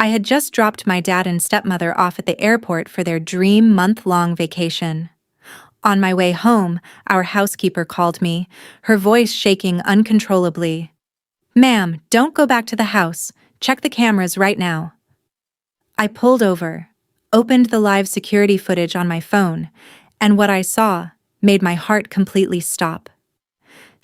I had just dropped my dad and stepmother off at the airport for their dream month-long vacation. On my way home, our housekeeper called me, her voice shaking uncontrollably. "Ma'am, don't go back to the house. Check the cameras right now." I pulled over, opened the live security footage on my phone, and what I saw made my heart completely stop.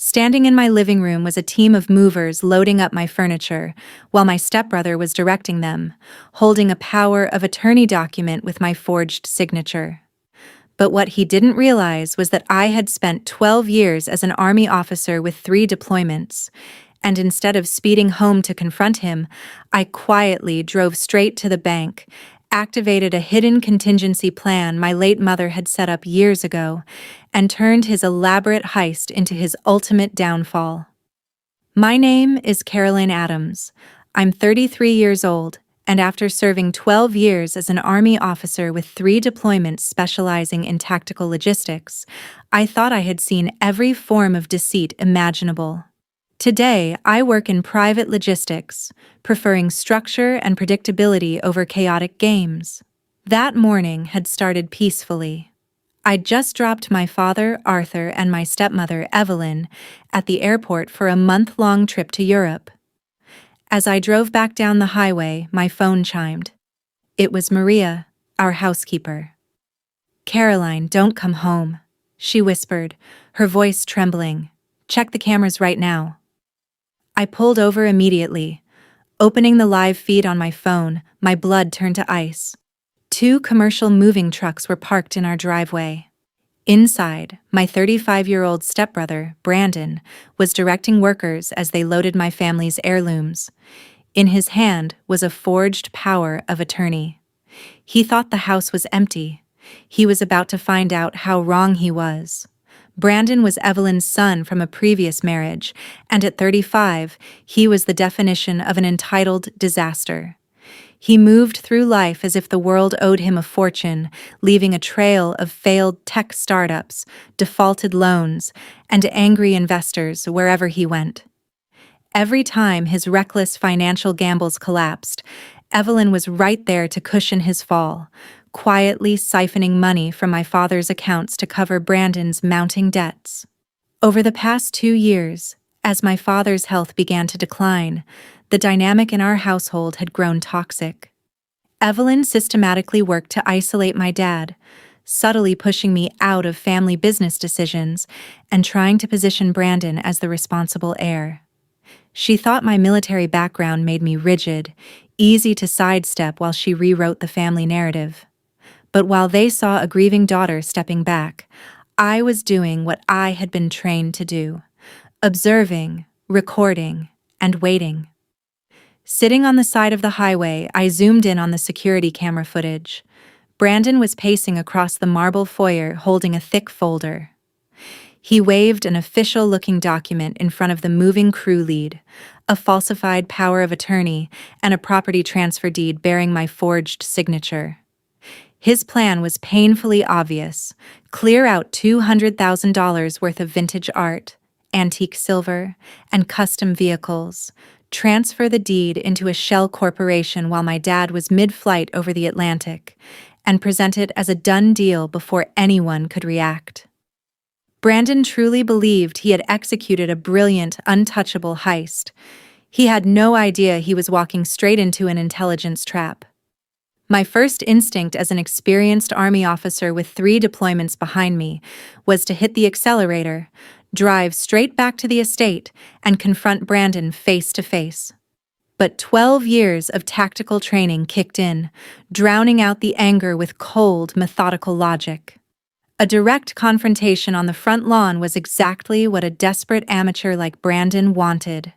Standing in my living room was a team of movers loading up my furniture, while my stepbrother was directing them, holding a power of attorney document with my forged signature. But what he didn't realize was that I had spent 12 years as an army officer with 3 deployments, and instead of speeding home to confront him, I quietly drove straight to the bank, activated a hidden contingency plan my late mother had set up years ago, and turned his elaborate heist into his ultimate downfall. My name is Caroline Adams. I'm 33 years old, and after serving 12 years as an Army officer with 3 deployments specializing in tactical logistics, I thought I had seen every form of deceit imaginable. Today, I work in private logistics, preferring structure and predictability over chaotic games. That morning had started peacefully. I'd just dropped my father, Arthur, and my stepmother, Evelyn, at the airport for a month-long trip to Europe. As I drove back down the highway, my phone chimed. It was Maria, our housekeeper. "Caroline, don't come home," she whispered, her voice trembling. "Check the cameras right now." I pulled over immediately. Opening the live feed on my phone, my blood turned to ice. 2 commercial moving trucks were parked in our driveway. Inside, my 35-year-old stepbrother, Brandon, was directing workers as they loaded my family's heirlooms. In his hand was a forged power of attorney. He thought the house was empty. He was about to find out how wrong he was. Brandon was Evelyn's son from a previous marriage, and at 35, he was the definition of an entitled disaster. He moved through life as if the world owed him a fortune, leaving a trail of failed tech startups, defaulted loans, and angry investors wherever he went. Every time his reckless financial gambles collapsed, Evelyn was right there to cushion his fall, quietly siphoning money from my father's accounts to cover Brandon's mounting debts. Over the past 2 years, as my father's health began to decline, the dynamic in our household had grown toxic. Evelyn systematically worked to isolate my dad, subtly pushing me out of family business decisions and trying to position Brandon as the responsible heir. She thought my military background made me rigid, easy to sidestep while she rewrote the family narrative. But while they saw a grieving daughter stepping back, I was doing what I had been trained to do: observing, recording, and waiting. Sitting on the side of the highway, I zoomed in on the security camera footage. Brandon was pacing across the marble foyer holding a thick folder. He waved an official-looking document in front of the moving crew lead, a falsified power of attorney and a property transfer deed bearing my forged signature. His plan was painfully obvious: clear out $200,000 worth of vintage art, antique silver, and custom vehicles, transfer the deed into a shell corporation while my dad was mid-flight over the Atlantic, and present it as a done deal before anyone could react. Brandon truly believed he had executed a brilliant, untouchable heist. He had no idea he was walking straight into an intelligence trap. My first instinct as an experienced Army officer with 3 deployments behind me was to hit the accelerator, drive straight back to the estate, and confront Brandon face to face. But 12 years of tactical training kicked in, drowning out the anger with cold, methodical logic. A direct confrontation on the front lawn was exactly what a desperate amateur like Brandon wanted.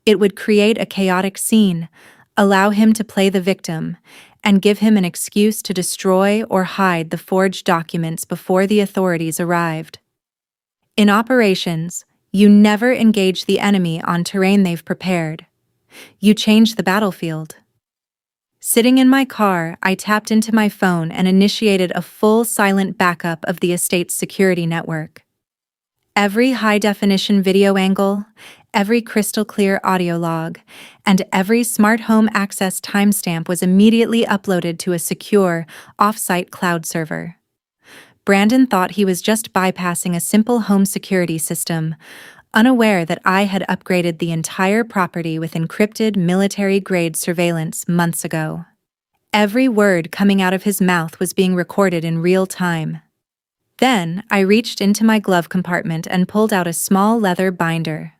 It would create a chaotic scene, allow him to play the victim, and give him an excuse to destroy or hide the forged documents before the authorities arrived. In operations, you never engage the enemy on terrain they've prepared. You change the battlefield. Sitting in my car, I tapped into my phone and initiated a full silent backup of the estate's security network. Every high-definition video angle, every crystal-clear audio log, and every smart home access timestamp was immediately uploaded to a secure, off-site cloud server. Brandon thought he was just bypassing a simple home security system, unaware that I had upgraded the entire property with encrypted military-grade surveillance months ago. Every word coming out of his mouth was being recorded in real time. Then, I reached into my glove compartment and pulled out a small leather binder.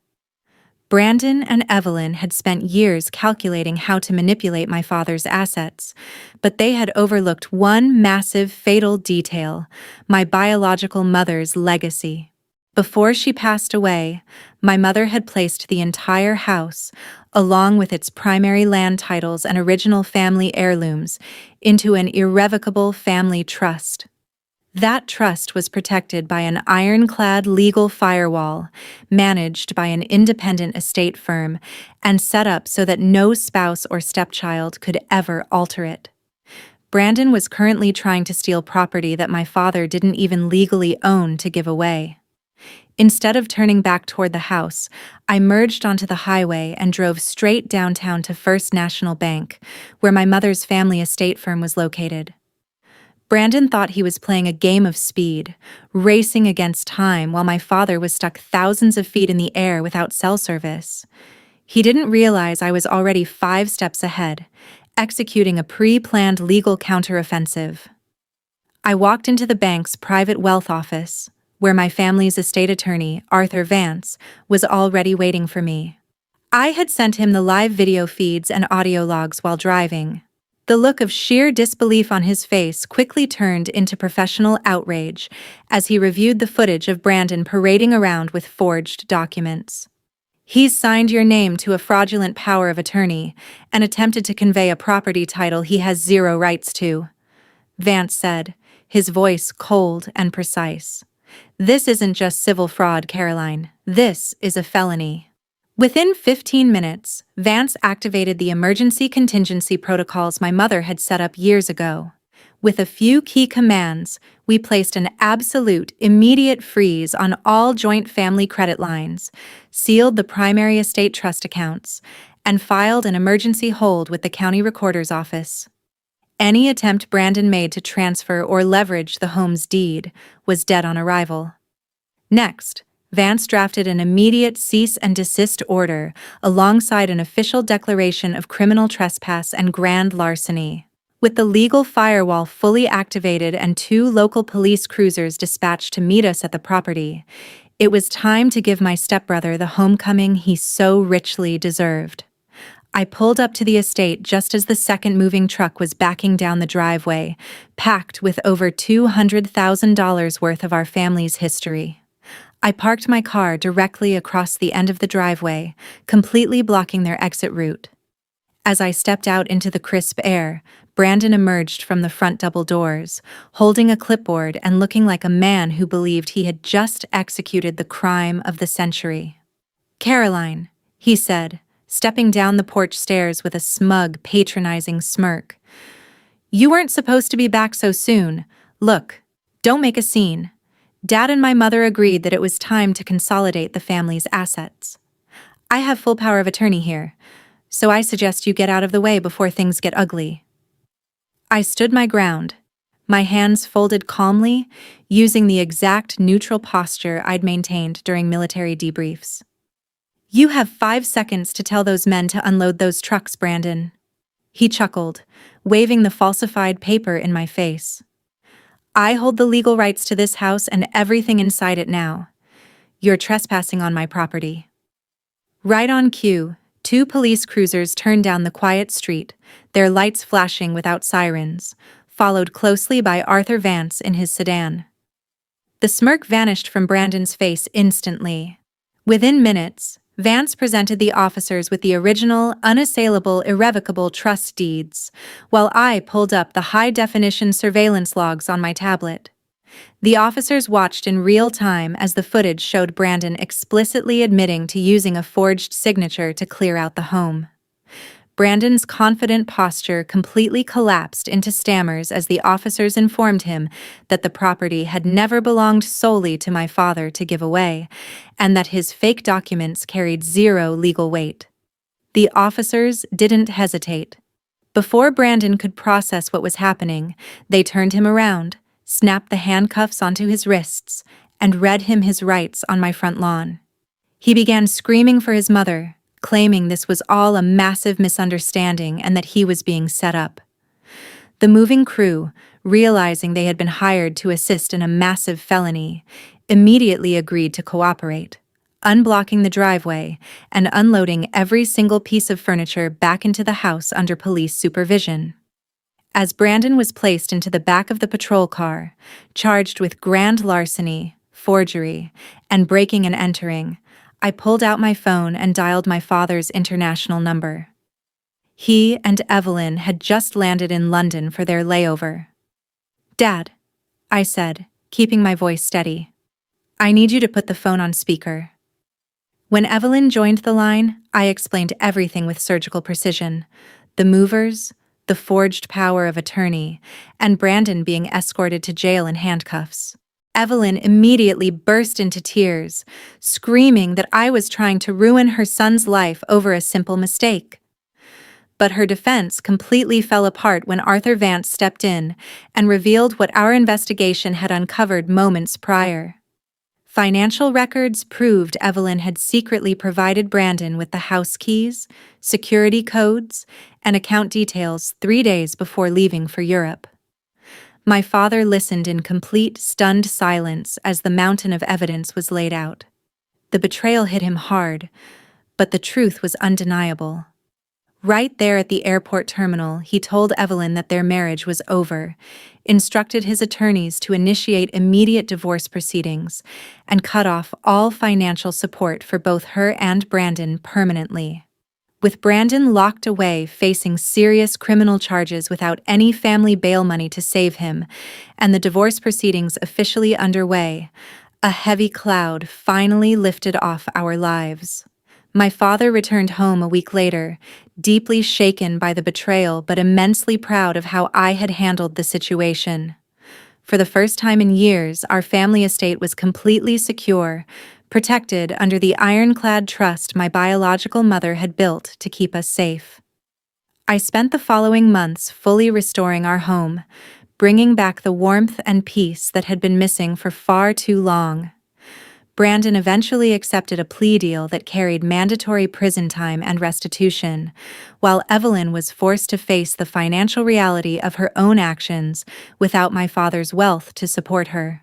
Brandon and Evelyn had spent years calculating how to manipulate my father's assets, but they had overlooked one massive, fatal detail: my biological mother's legacy. Before she passed away, my mother had placed the entire house, along with its primary land titles and original family heirlooms, into an irrevocable family trust. That trust was protected by an ironclad legal firewall, managed by an independent estate firm, and set up so that no spouse or stepchild could ever alter it. Brandon was currently trying to steal property that my father didn't even legally own to give away. Instead of turning back toward the house, I merged onto the highway and drove straight downtown to First National Bank, where my mother's family estate firm was located. Brandon thought he was playing a game of speed, racing against time while my father was stuck thousands of feet in the air without cell service. He didn't realize I was already 5 steps ahead, executing a pre-planned legal counteroffensive. I walked into the bank's private wealth office, where my family's estate attorney, Arthur Vance, was already waiting for me. I had sent him the live video feeds and audio logs while driving. The look of sheer disbelief on his face quickly turned into professional outrage as he reviewed the footage of Brandon parading around with forged documents. "He's signed your name to a fraudulent power of attorney and attempted to convey a property title he has zero rights to," Vance said, his voice cold and precise. "This isn't just civil fraud, Caroline. This is a felony." Within 15 minutes, Vance activated the emergency contingency protocols my mother had set up years ago. With a few key commands, we placed an absolute, immediate freeze on all joint family credit lines, sealed the primary estate trust accounts, and filed an emergency hold with the county recorder's office. Any attempt Brandon made to transfer or leverage the home's deed was dead on arrival. Next, Vance drafted an immediate cease and desist order alongside an official declaration of criminal trespass and grand larceny. With the legal firewall fully activated and 2 local police cruisers dispatched to meet us at the property, it was time to give my stepbrother the homecoming he so richly deserved. I pulled up to the estate just as the second moving truck was backing down the driveway, packed with over $200,000 worth of our family's history. I parked my car directly across the end of the driveway, completely blocking their exit route. As I stepped out into the crisp air, Brandon emerged from the front double doors, holding a clipboard and looking like a man who believed he had just executed the crime of the century. "Caroline," he said, stepping down the porch stairs with a smug, patronizing smirk. "You weren't supposed to be back so soon. Look, don't make a scene. Dad and my mother agreed that it was time to consolidate the family's assets. I have full power of attorney here, so I suggest you get out of the way before things get ugly." I stood my ground, my hands folded calmly, using the exact neutral posture I'd maintained during military debriefs. "You have 5 seconds to tell those men to unload those trucks, Brandon." He chuckled, waving the falsified paper in my face. "I hold the legal rights to this house and everything inside it now. You're trespassing on my property." Right on cue, 2 police cruisers turned down the quiet street, their lights flashing without sirens, followed closely by Arthur Vance in his sedan. The smirk vanished from Brandon's face instantly. Within minutes, Vance presented the officers with the original, unassailable, irrevocable trust deeds, while I pulled up the high-definition surveillance logs on my tablet. The officers watched in real time as the footage showed Brandon explicitly admitting to using a forged signature to clear out the home. Brandon's confident posture completely collapsed into stammers as the officers informed him that the property had never belonged solely to my father to give away, and that his fake documents carried zero legal weight. The officers didn't hesitate. Before Brandon could process what was happening, they turned him around, snapped the handcuffs onto his wrists, and read him his rights on my front lawn. He began screaming for his mother, claiming this was all a massive misunderstanding and that he was being set up. The moving crew, realizing they had been hired to assist in a massive felony, immediately agreed to cooperate, unblocking the driveway and unloading every single piece of furniture back into the house under police supervision. As Brandon was placed into the back of the patrol car, charged with grand larceny, forgery, and breaking and entering, I pulled out my phone and dialed my father's international number. He and Evelyn had just landed in London for their layover. "Dad," I said, keeping my voice steady. "I need you to put the phone on speaker." When Evelyn joined the line, I explained everything with surgical precision: the movers, the forged power of attorney, and Brandon being escorted to jail in handcuffs. Evelyn immediately burst into tears, screaming that I was trying to ruin her son's life over a simple mistake. But her defense completely fell apart when Arthur Vance stepped in and revealed what our investigation had uncovered moments prior. Financial records proved Evelyn had secretly provided Brandon with the house keys, security codes, and account details 3 days before leaving for Europe. My father listened in complete, stunned silence as the mountain of evidence was laid out. The betrayal hit him hard, but the truth was undeniable. Right there at the airport terminal, he told Evelyn that their marriage was over, instructed his attorneys to initiate immediate divorce proceedings, and cut off all financial support for both her and Brandon permanently. With Brandon locked away facing serious criminal charges without any family bail money to save him, and the divorce proceedings officially underway, a heavy cloud finally lifted off our lives. My father returned home a week later, deeply shaken by the betrayal but immensely proud of how I had handled the situation. For the first time in years, our family estate was completely secure, protected under the ironclad trust my biological mother had built to keep us safe. I spent the following months fully restoring our home, bringing back the warmth and peace that had been missing for far too long. Brandon eventually accepted a plea deal that carried mandatory prison time and restitution, while Evelyn was forced to face the financial reality of her own actions without my father's wealth to support her.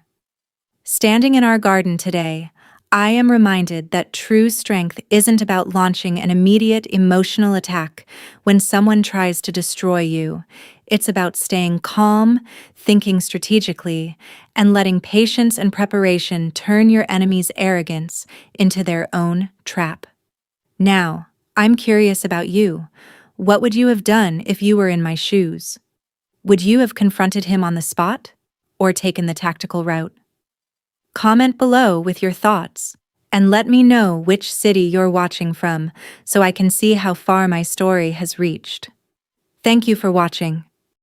Standing in our garden today, I am reminded that true strength isn't about launching an immediate emotional attack when someone tries to destroy you. It's about staying calm, thinking strategically, and letting patience and preparation turn your enemy's arrogance into their own trap. Now, I'm curious about you. What would you have done if you were in my shoes? Would you have confronted him on the spot, or taken the tactical route? Comment below with your thoughts, and let me know which city you're watching from so I can see how far my story has reached. Thank you for watching.